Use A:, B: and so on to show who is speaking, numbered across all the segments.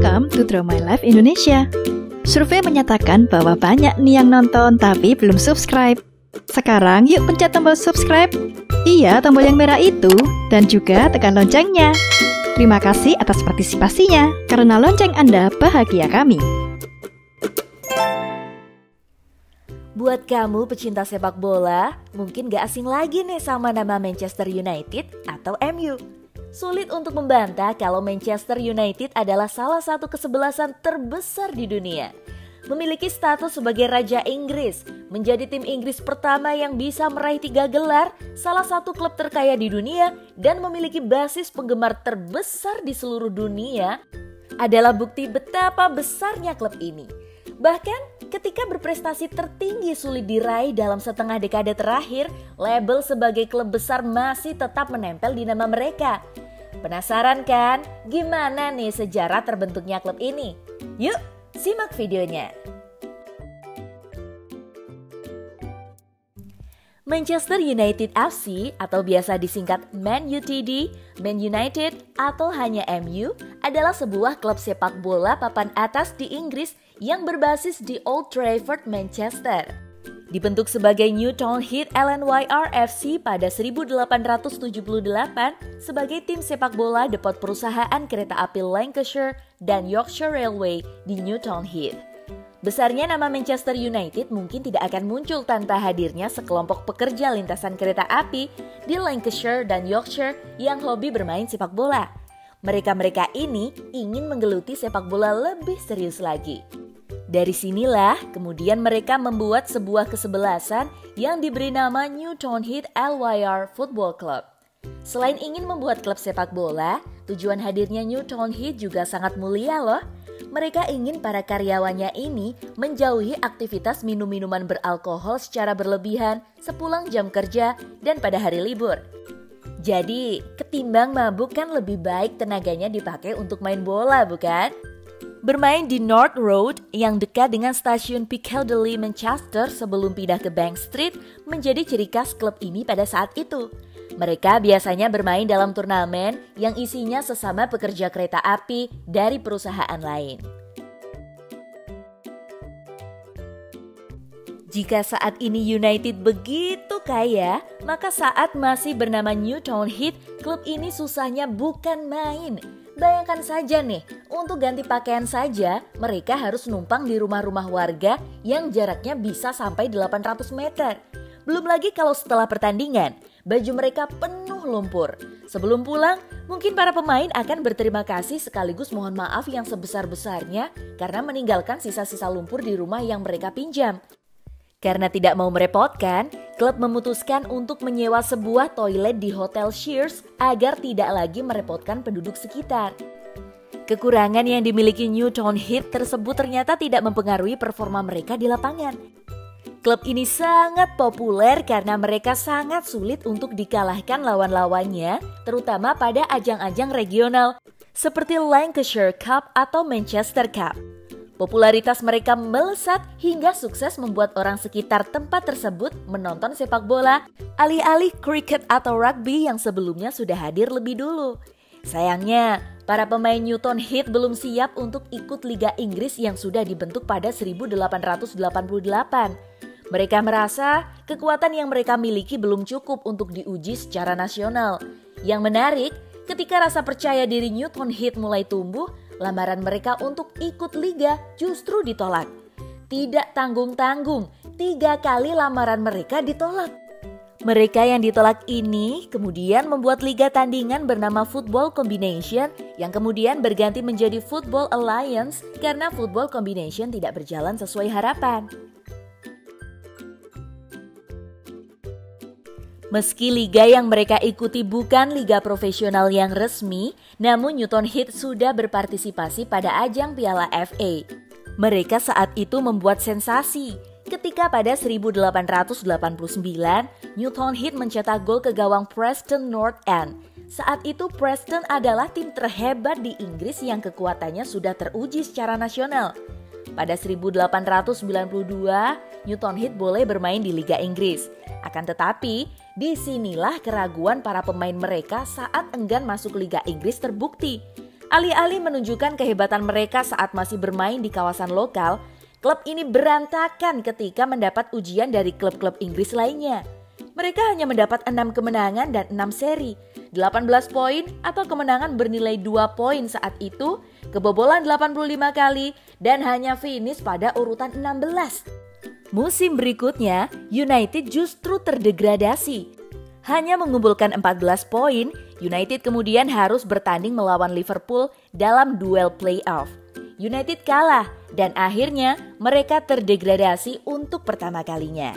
A: Welcome to Draw My Life Indonesia. Survei menyatakan bahwa banyak nih yang nonton tapi belum subscribe. Sekarang yuk pencet tombol subscribe. Iya, tombol yang merah itu. Dan juga tekan loncengnya. Terima kasih atas partisipasinya. Karena lonceng Anda bahagia kami.
B: Buat kamu pecinta sepak bola, mungkin gak asing lagi nih sama nama Manchester United atau MU. Sulit untuk membantah kalau Manchester United adalah salah satu kesebelasan terbesar di dunia. Memiliki status sebagai Raja Inggris, menjadi tim Inggris pertama yang bisa meraih 3 gelar, salah satu klub terkaya di dunia, dan memiliki basis penggemar terbesar di seluruh dunia, adalah bukti betapa besarnya klub ini. Bahkan ketika berprestasi tertinggi sulit diraih dalam setengah dekade terakhir, label sebagai klub besar masih tetap menempel di nama mereka. Penasaran kan? Gimana nih sejarah terbentuknya klub ini? Yuk, simak videonya. Manchester United FC atau biasa disingkat Man UTD, Man United atau hanya MU adalah sebuah klub sepak bola papan atas di Inggris yang berbasis di Old Trafford, Manchester. Dibentuk sebagai New Town Heat LNYR FC pada 1878 sebagai tim sepak bola depot perusahaan kereta api Lancashire dan Yorkshire Railway di New Town Heat. Besarnya nama Manchester United mungkin tidak akan muncul tanpa hadirnya sekelompok pekerja lintasan kereta api di Lancashire dan Yorkshire yang hobi bermain sepak bola. Mereka-mereka ini ingin menggeluti sepak bola lebih serius lagi. Dari sinilah kemudian mereka membuat sebuah kesebelasan yang diberi nama New Town Heat LYR Football Club. Selain ingin membuat klub sepak bola, tujuan hadirnya New Town Heat juga sangat mulia loh. Mereka ingin para karyawannya ini menjauhi aktivitas minum-minuman beralkohol secara berlebihan sepulang jam kerja dan pada hari libur. Jadi, ketimbang mabuk kan lebih baik tenaganya dipakai untuk main bola, bukan? Bermain di North Road yang dekat dengan stasiun Piccadilly Manchester sebelum pindah ke Bank Street menjadi ciri khas klub ini pada saat itu. Mereka biasanya bermain dalam turnamen yang isinya sesama pekerja kereta api dari perusahaan lain. Jika saat ini United begitu kaya, maka saat masih bernama New Town Heat, klub ini susahnya bukan main. Bayangkan saja nih, untuk ganti pakaian saja mereka harus numpang di rumah-rumah warga yang jaraknya bisa sampai 800 meter. Belum lagi kalau setelah pertandingan, baju mereka penuh lumpur. Sebelum pulang, mungkin para pemain akan berterima kasih sekaligus mohon maaf yang sebesar-besarnya karena meninggalkan sisa-sisa lumpur di rumah yang mereka pinjam. Karena tidak mau merepotkan, klub memutuskan untuk menyewa sebuah toilet di Hotel Shears agar tidak lagi merepotkan penduduk sekitar. Kekurangan yang dimiliki New Town Heat tersebut ternyata tidak mempengaruhi performa mereka di lapangan. Klub ini sangat populer karena mereka sangat sulit untuk dikalahkan lawan-lawannya, terutama pada ajang-ajang regional seperti Lancashire Cup atau Manchester Cup. Popularitas mereka melesat hingga sukses membuat orang sekitar tempat tersebut menonton sepak bola alih-alih kriket atau rugby yang sebelumnya sudah hadir lebih dulu. Sayangnya, para pemain New Town Heat belum siap untuk ikut Liga Inggris yang sudah dibentuk pada 1888. Mereka merasa kekuatan yang mereka miliki belum cukup untuk diuji secara nasional. Yang menarik, ketika rasa percaya diri New Town Heat mulai tumbuh, lamaran mereka untuk ikut liga justru ditolak. Tidak tanggung-tanggung, 3 kali lamaran mereka ditolak. Mereka yang ditolak ini kemudian membuat liga tandingan bernama Football Combination yang kemudian berganti menjadi Football Alliance karena Football Combination tidak berjalan sesuai harapan. Meski liga yang mereka ikuti bukan liga profesional yang resmi, namun New Town Heat sudah berpartisipasi pada ajang Piala FA. Mereka saat itu membuat sensasi ketika pada 1889 New Town Heat mencetak gol ke gawang Preston North End. Saat itu Preston adalah tim terhebat di Inggris yang kekuatannya sudah teruji secara nasional. Pada 1892, New Town Heat boleh bermain di Liga Inggris. Akan tetapi, disinilah keraguan para pemain mereka saat enggan masuk Liga Inggris terbukti. Alih-alih menunjukkan kehebatan mereka saat masih bermain di kawasan lokal, klub ini berantakan ketika mendapat ujian dari klub-klub Inggris lainnya. Mereka hanya mendapat 6 kemenangan dan 6 seri, 18 poin atau kemenangan bernilai 2 poin saat itu, kebobolan 85 kali, dan hanya finish pada urutan 16. Musim berikutnya, United justru terdegradasi. Hanya mengumpulkan 14 poin, United kemudian harus bertanding melawan Liverpool dalam duel playoff. United kalah dan akhirnya mereka terdegradasi untuk pertama kalinya.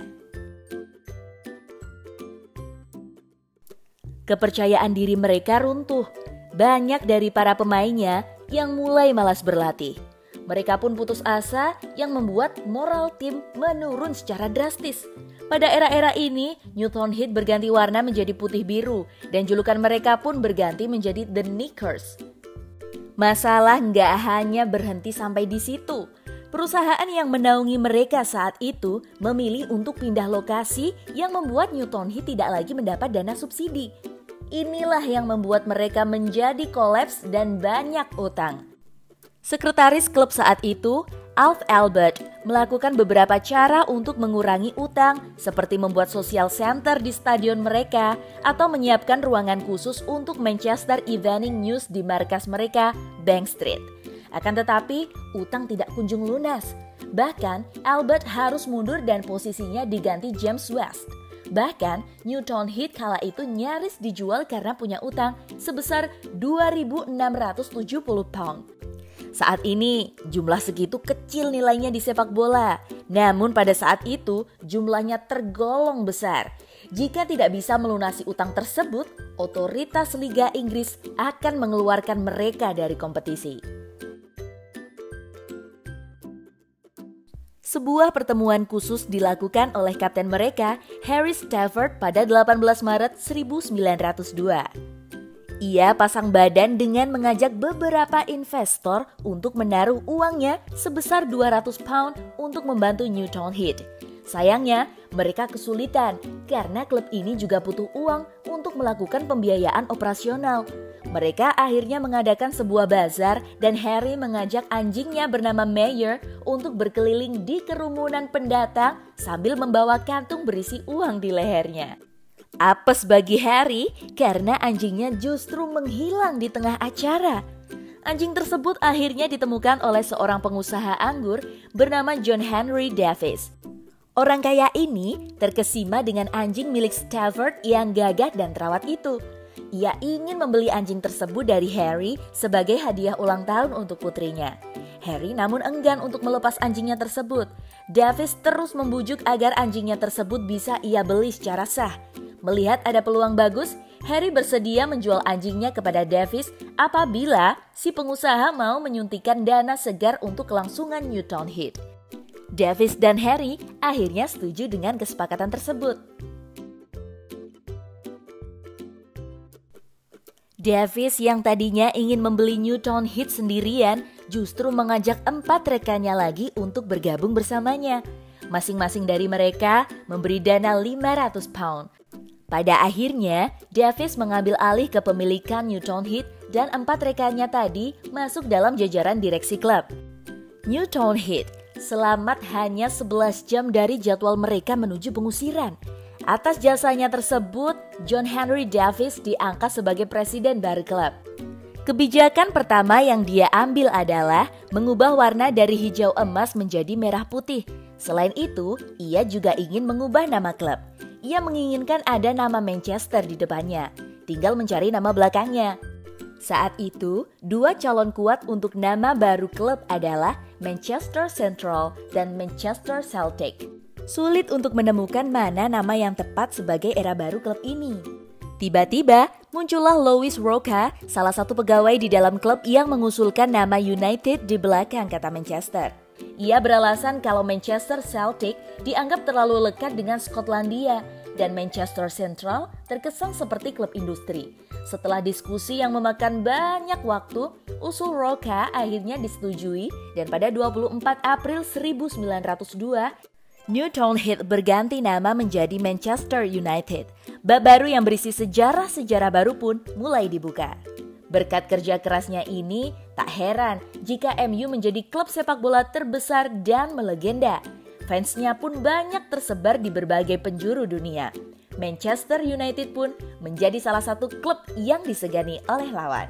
B: Kepercayaan diri mereka runtuh. Banyak dari para pemainnya yang mulai malas berlatih. Mereka pun putus asa yang membuat moral tim menurun secara drastis. Pada era-era ini, Newton Heath berganti warna menjadi putih biru dan julukan mereka pun berganti menjadi The Knickers. Masalah nggak hanya berhenti sampai di situ. Perusahaan yang menaungi mereka saat itu memilih untuk pindah lokasi yang membuat Newton Heath tidak lagi mendapat dana subsidi. Inilah yang membuat mereka menjadi kolaps dan banyak utang. Sekretaris klub saat itu, Alf Albert, melakukan beberapa cara untuk mengurangi utang seperti membuat social center di stadion mereka atau menyiapkan ruangan khusus untuk Manchester Evening News di markas mereka, Bank Street. Akan tetapi, utang tidak kunjung lunas. Bahkan, Albert harus mundur dan posisinya diganti James West. Bahkan, Newton Heath kala itu nyaris dijual karena punya utang sebesar 2.670 pound. Saat ini, jumlah segitu kecil nilainya di sepak bola. Namun pada saat itu, jumlahnya tergolong besar. Jika tidak bisa melunasi utang tersebut, otoritas Liga Inggris akan mengeluarkan mereka dari kompetisi. Sebuah pertemuan khusus dilakukan oleh kapten mereka, Harry Stafford pada 18 Maret 1902. Ia pasang badan dengan mengajak beberapa investor untuk menaruh uangnya sebesar 200 pound untuk membantu Newton Heath. Sayangnya, mereka kesulitan karena klub ini juga butuh uang untuk melakukan pembiayaan operasional. Mereka akhirnya mengadakan sebuah bazar dan Harry mengajak anjingnya bernama Mayer untuk berkeliling di kerumunan pendatang sambil membawa kantung berisi uang di lehernya. Apes bagi Harry karena anjingnya justru menghilang di tengah acara. Anjing tersebut akhirnya ditemukan oleh seorang pengusaha anggur bernama John Henry Davies. Orang kaya ini terkesima dengan anjing milik Stafford yang gagah dan terawat itu. Ia ingin membeli anjing tersebut dari Harry sebagai hadiah ulang tahun untuk putrinya. Harry namun enggan untuk melepas anjingnya tersebut. Davies terus membujuk agar anjingnya tersebut bisa ia beli secara sah. Melihat ada peluang bagus, Harry bersedia menjual anjingnya kepada Davies apabila si pengusaha mau menyuntikkan dana segar untuk kelangsungan Newton Heath. Davies dan Harry akhirnya setuju dengan kesepakatan tersebut. Davies yang tadinya ingin membeli Newton Heath sendirian justru mengajak 4 rekannya lagi untuk bergabung bersamanya. Masing-masing dari mereka memberi dana 500 pound. Pada akhirnya, Davies mengambil alih kepemilikan Newton Heath dan 4 rekannya tadi masuk dalam jajaran direksi klub. Newton Heath selamat hanya 11 jam dari jadwal mereka menuju pengusiran. Atas jasanya tersebut, John Henry Davies diangkat sebagai presiden baru klub. Kebijakan pertama yang dia ambil adalah mengubah warna dari hijau emas menjadi merah putih. Selain itu, ia juga ingin mengubah nama klub. Ia menginginkan ada nama Manchester di depannya, tinggal mencari nama belakangnya. Saat itu, 2 calon kuat untuk nama baru klub adalah Manchester Central dan Manchester Celtic. Sulit untuk menemukan mana nama yang tepat sebagai era baru klub ini. Tiba-tiba, muncullah Louis Roca, salah satu pegawai di dalam klub yang mengusulkan nama United di belakang kata Manchester. Ia beralasan kalau Manchester Celtic dianggap terlalu lekat dengan Skotlandia dan Manchester Central terkesan seperti klub industri. Setelah diskusi yang memakan banyak waktu, usul Roca akhirnya disetujui dan pada 24 April 1902, Newton Heath berganti nama menjadi Manchester United. Bab baru yang berisi sejarah-sejarah baru pun mulai dibuka. Berkat kerja kerasnya ini, tak heran jika MU menjadi klub sepak bola terbesar dan melegenda. Fansnya pun banyak tersebar di berbagai penjuru dunia. Manchester United pun menjadi salah satu klub yang disegani oleh lawan.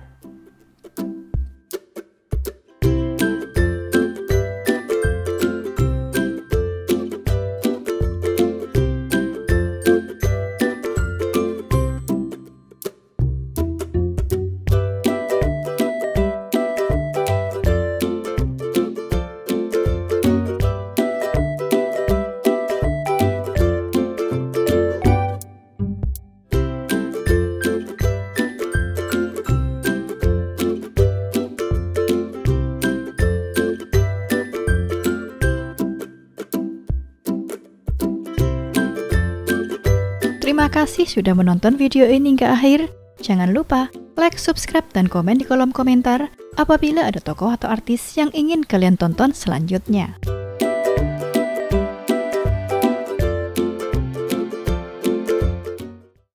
A: Terima kasih sudah menonton video ini hingga akhir. Jangan lupa like, subscribe, dan komen di kolom komentar apabila ada tokoh atau artis yang ingin kalian tonton selanjutnya.